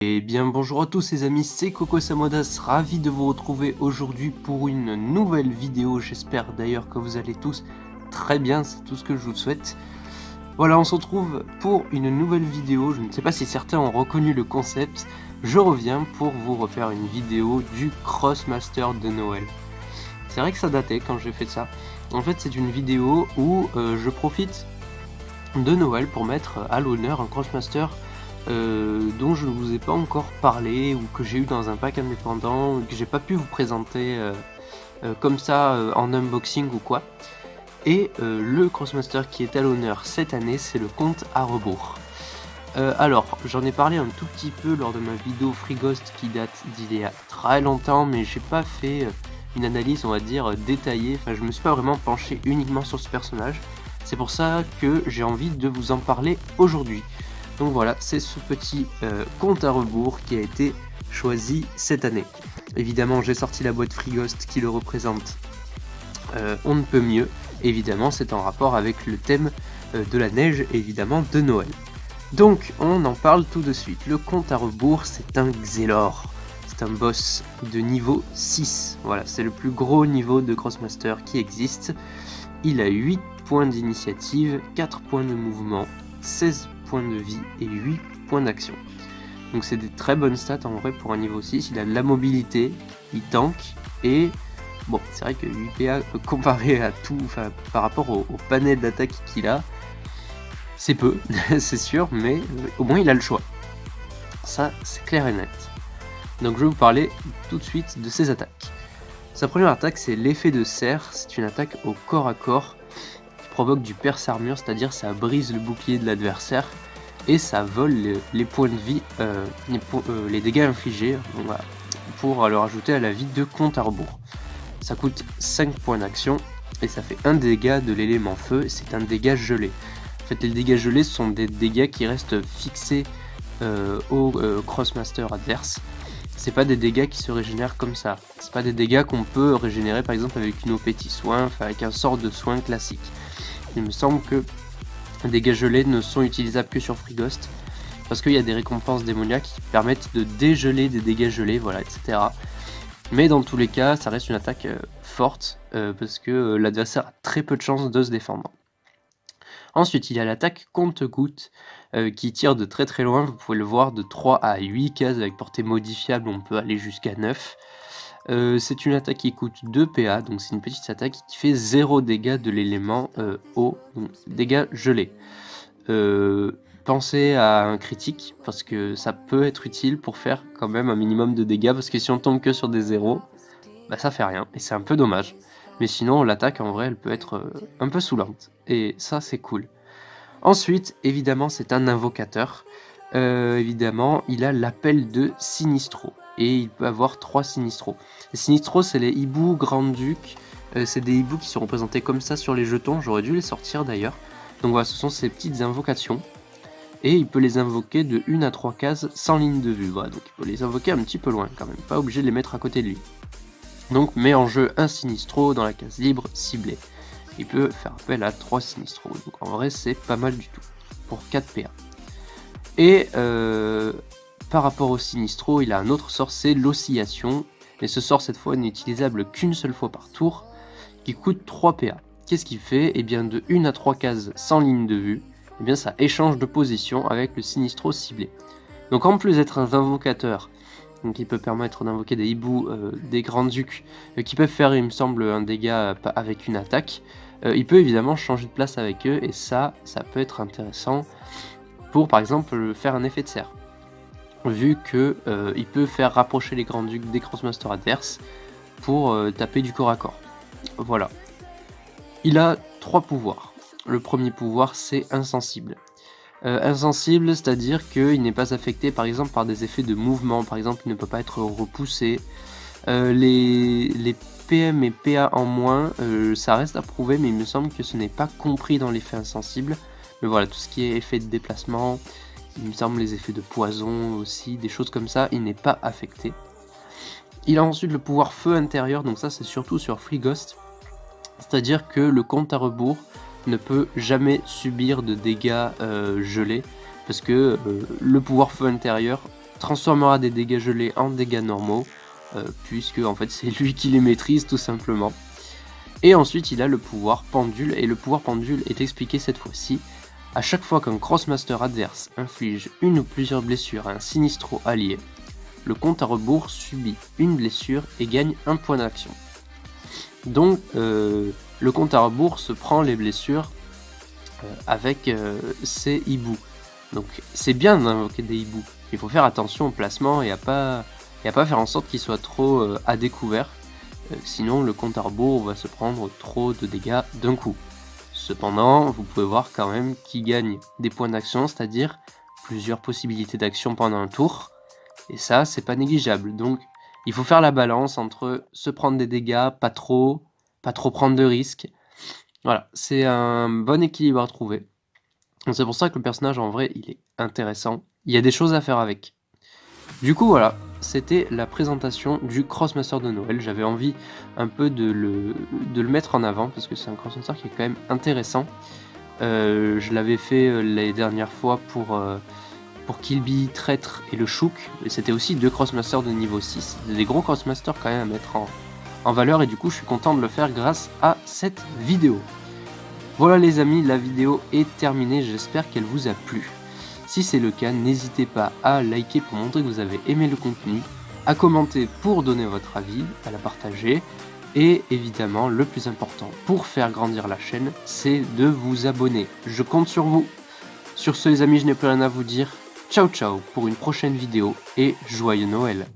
Et bien bonjour à tous les amis, c'est Coco Samodas, ravi de vous retrouver aujourd'hui pour une nouvelle vidéo. J'espère d'ailleurs que vous allez tous très bien, c'est tout ce que je vous souhaite. Voilà, on se retrouve pour une nouvelle vidéo. Je ne sais pas si certains ont reconnu le concept. Je reviens pour vous refaire une vidéo du Crossmaster de Noël. C'est vrai que ça datait quand j'ai fait ça. En fait, c'est une vidéo où je profite de Noël pour mettre à l'honneur un Crossmaster dont je ne vous ai pas encore parlé, ou que j'ai eu dans un pack indépendant, que j'ai pas pu vous présenter comme ça en unboxing ou quoi. Et le Crossmaster qui est à l'honneur cette année, c'est le compte à rebours. Alors, j'en ai parlé un tout petit peu lors de ma vidéo Free Ghost qui date d'il y a très longtemps, mais j'ai pas fait une analyse, on va dire, détaillée. Enfin, je me suis pas vraiment penché uniquement sur ce personnage. C'est pour ça que j'ai envie de vous en parler aujourd'hui. Donc voilà, c'est ce petit compte à rebours qui a été choisi cette année. Évidemment, j'ai sorti la boîte Free Ghost qui le représente on ne peut mieux. Évidemment, c'est en rapport avec le thème de la neige, évidemment, de Noël. Donc, on en parle tout de suite. Le compte à rebours, c'est un Xelor. C'est un boss de niveau 6. Voilà, c'est le plus gros niveau de Crossmaster qui existe. Il a 8 points d'initiative, 4 points de mouvement, 16 points de vie et 8 points d'action. Donc c'est des très bonnes stats en vrai pour un niveau 6. Il a de la mobilité, il tank, et bon, c'est vrai que 8 PA comparé à tout, enfin par rapport au panel d'attaque qu'il a, c'est peu, c'est sûr, mais au moins il a le choix. Ça, c'est clair et net. Donc je vais vous parler tout de suite de ses attaques. Sa première attaque, c'est l'effet de serre. C'est une attaque au corps à corps qui provoque du perce armure, c'est-à-dire ça brise le bouclier de l'adversaire et ça vole les points de vie, les dégâts infligés, donc voilà, pour leur ajouter à la vie de compte à rebours. Ça coûte 5 points d'action et ça fait un dégât de l'élément feu, c'est un dégât gelé. En fait, les dégâts gelés sont des dégâts qui restent fixés au Crossmaster adverse. C'est pas des dégâts qui se régénèrent comme ça. C'est pas des dégâts qu'on peut régénérer par exemple avec une OPT soin, enfin avec un sort de soin classique. Il me semble que les dégâts gelés ne sont utilisables que sur Free Ghost, parce qu'il y a des récompenses démoniaques qui permettent de dégeler des dégâts gelés, voilà, etc. Mais dans tous les cas, ça reste une attaque forte, parce que l'adversaire a très peu de chances de se défendre. Ensuite, il y a l'attaque compte-goutte qui tire de très très loin. Vous pouvez le voir, de 3 à 8 cases avec portée modifiable, on peut aller jusqu'à 9. C'est une attaque qui coûte 2 PA, donc c'est une petite attaque qui fait 0 dégâts de l'élément eau, donc dégâts gelés. Pensez à un critique, parce que ça peut être utile pour faire quand même un minimum de dégâts, parce que si on tombe que sur des 0, bah ça fait rien, et c'est un peu dommage. Mais sinon, l'attaque en vrai, elle peut être un peu saoulante, et ça c'est cool. Ensuite, évidemment, c'est un invocateur. Évidemment, il a l'appel de Sinistro, et il peut avoir 3 Sinistro. Les Sinistro, c'est les hiboux Grand-Duc, c'est des hiboux qui sont représentés comme ça sur les jetons, j'aurais dû les sortir d'ailleurs. Donc voilà, ce sont ces petites invocations, et il peut les invoquer de 1 à 3 cases sans ligne de vue. Voilà, donc il peut les invoquer un petit peu loin quand même, pas obligé de les mettre à côté de lui. Donc met en jeu un Sinistro dans la case libre ciblée. Il peut faire appel à 3 Sinistro, donc en vrai c'est pas mal du tout, pour 4 PA. Et par rapport au Sinistro, il a un autre sort, c'est l'oscillation, mais ce sort cette fois n'est utilisable qu'une seule fois par tour, qui coûte 3 PA. Qu'est-ce qu'il fait? Et bien de 1 à 3 cases sans ligne de vue, et bien ça échange de position avec le Sinistro ciblé. Donc en plus d'être un invocateur, donc il peut permettre d'invoquer des hiboux, des grands-ducs, qui peuvent faire, il me semble, un dégât avec une attaque. Il peut évidemment changer de place avec eux, et ça peut être intéressant pour, par exemple, faire un effet de serre. Vu que il peut faire rapprocher les grands-ducs des Crossmaster adverses pour taper du corps à corps. Voilà. Il a 3 pouvoirs. Le premier pouvoir, c'est insensible. Insensible, c'est-à-dire qu'il n'est pas affecté par exemple par des effets de mouvement, par exemple il ne peut pas être repoussé. Les PM et PA en moins, ça reste à prouver, mais il me semble que ce n'est pas compris dans l'effet insensible. Mais voilà, tout ce qui est effet de déplacement, il me semble les effets de poison aussi, des choses comme ça, il n'est pas affecté. Il a ensuite le pouvoir feu intérieur, donc ça c'est surtout sur Free Ghost, c'est-à-dire que le compte à rebours ne peut jamais subir de dégâts gelés, parce que le pouvoir feu intérieur transformera des dégâts gelés en dégâts normaux, puisque en fait c'est lui qui les maîtrise tout simplement. Et ensuite il a le pouvoir pendule, et le pouvoir pendule est expliqué cette fois-ci. À chaque fois qu'un Crossmaster adverse inflige une ou plusieurs blessures à un Sinistro allié, le compte à rebours subit une blessure et gagne un point d'action. Donc le compte à rebours se prend les blessures avec ses hiboux. Donc c'est bien d'invoquer des hiboux. Il faut faire attention au placement et à pas faire en sorte qu'il soit trop à découvert. Sinon le compte à rebours va se prendre trop de dégâts d'un coup. Cependant, vous pouvez voir quand même qu'il gagne des points d'action, c'est-à-dire plusieurs possibilités d'action pendant un tour. Et ça, c'est pas négligeable. Donc il faut faire la balance entre se prendre des dégâts, pas trop prendre de risques. Voilà, c'est un bon équilibre à trouver. C'est pour ça que le personnage en vrai il est intéressant. Il y a des choses à faire avec. Du coup voilà, c'était la présentation du Crossmaster de Noël. J'avais envie un peu de le mettre en avant parce que c'est un Crossmaster qui est quand même intéressant. Je l'avais fait les dernières fois pour Kilby, Traître et le Chouk. Et c'était aussi 2 Crossmasters de niveau 6. C'est des gros Crossmasters quand même à mettre en valeur et du coup je suis content de le faire grâce à cette vidéo. Voilà les amis, la vidéo est terminée, j'espère qu'elle vous a plu. Si c'est le cas, n'hésitez pas à liker pour montrer que vous avez aimé le contenu, à commenter pour donner votre avis, à la partager, et évidemment, le plus important pour faire grandir la chaîne, c'est de vous abonner. Je compte sur vous. Sur ce les amis, je n'ai plus rien à vous dire. Ciao ciao pour une prochaine vidéo et joyeux Noël.